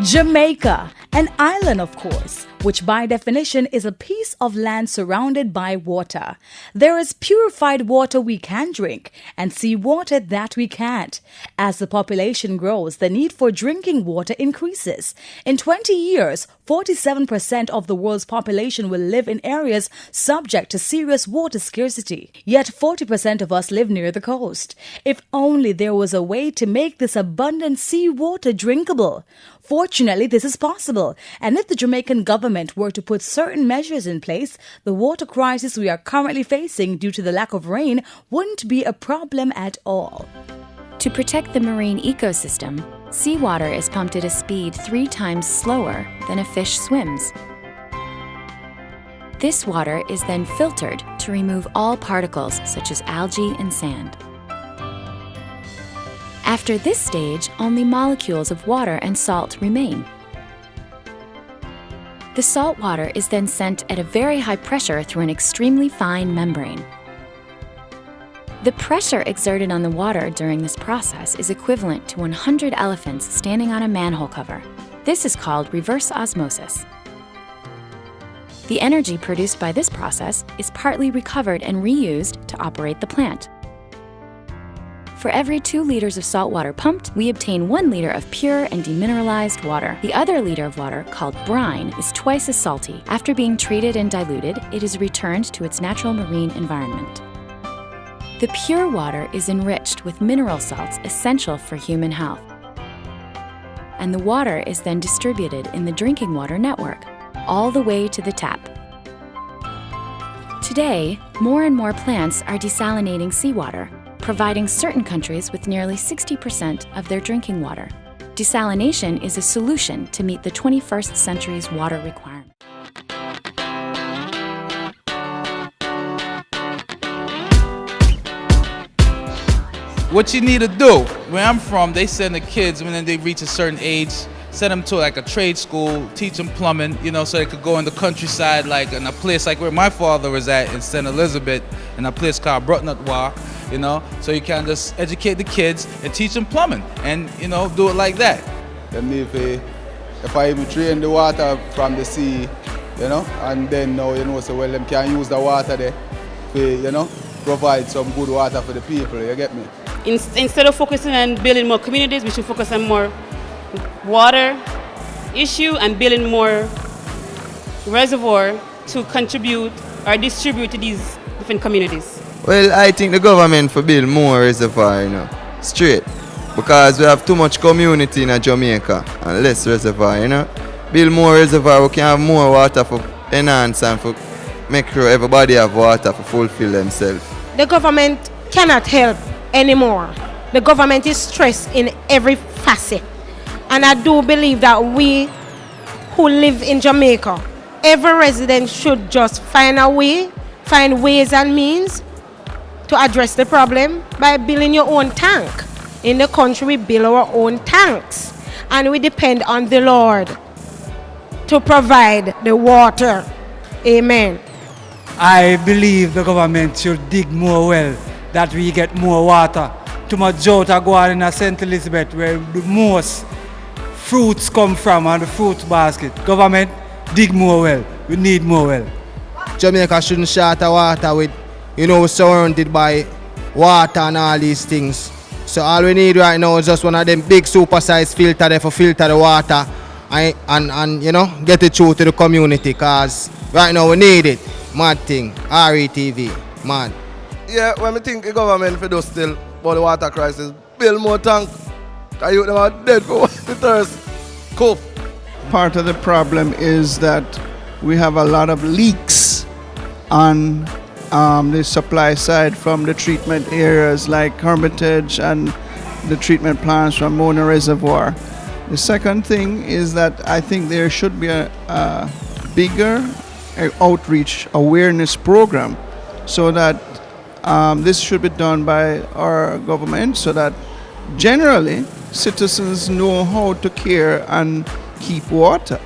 Jamaica, an island of course, which by definition is a piece of land surrounded by water. There is purified water we can drink and seawater that we can't. As the population grows, the need for drinking water increases. In 20 years, 47% of the world's population will live in areas subject to serious water scarcity. Yet 40% of us live near the coast. If only there was a way to make this abundant seawater drinkable. Fortunately, this is possible, and if the Jamaican government were to put certain measures in place, the water crisis we are currently facing due to the lack of rain wouldn't be a problem at all. To protect the marine ecosystem, seawater is pumped at a speed 3 times slower than a fish swims. This water is then filtered to remove all particles such as algae and sand. After this stage, only molecules of water and salt remain. The salt water is then sent at a very high pressure through an extremely fine membrane. The pressure exerted on the water during this process is equivalent to 100 elephants standing on a manhole cover. This is called reverse osmosis. The energy produced by this process is partly recovered and reused to operate the plant. For every 2 liters of salt water pumped, we obtain 1 liter of pure and demineralized water. The other liter of water, called brine, is twice as salty. After being treated and diluted, it is returned to its natural marine environment. The pure water is enriched with mineral salts essential for human health. And the water is then distributed in the drinking water network, all the way to the tap. Today, more and more plants are desalinating seawater, providing certain countries with nearly 60% of their drinking water. Desalination is a solution to meet the 21st century's water requirements. What you need to do, where I'm from, they send the kids when they reach a certain age, send them to like a trade school, teach them plumbing, so they could go in the countryside, like in a place like where my father was at in St. Elizabeth, in a place called Brutnutwa, so you can just educate the kids and teach them plumbing and, do it like that. If I even train the water from the sea, and then now, so well, them can use the water there to, provide some good water for the people, you get me? Instead of focusing on building more communities, we should focus on more water issue and building more reservoir to contribute or distribute to these different communities. Well, I think the government for build more reservoir, straight. Because we have too much community in Jamaica and less reservoir, Build more reservoir, we can have more water for enhance and for make sure everybody have water for fulfill themselves. The government cannot help anymore. The government is stressed in every facet. And I do believe that we who live in Jamaica, every resident should just find ways and means to address the problem by building your own tank. In the country, we build our own tanks. And we depend on the Lord to provide the water. Amen. I believe the government should dig more well, that we get more water. Too much Jota go on in St. Elizabeth where the most fruits come from and the fruit basket. Government, dig more well. We need more well. Jamaica shouldn't short of water with, surrounded by water and all these things. So all we need right now is just one of them big super-sized filter there for filter the water and get it through to the community, because right now we need it. Mad thing. RETV. Mad. Yeah, when we think the government for do still about the water crisis, build more tank. Because you them are dead for the thirst. Cool. Part of the problem is that we have a lot of leaks on the supply side from the treatment areas like Hermitage and the treatment plants from Mona Reservoir. The second thing is that I think there should be a bigger outreach awareness program so that this should be done by our government so that generally citizens know how to care and keep water.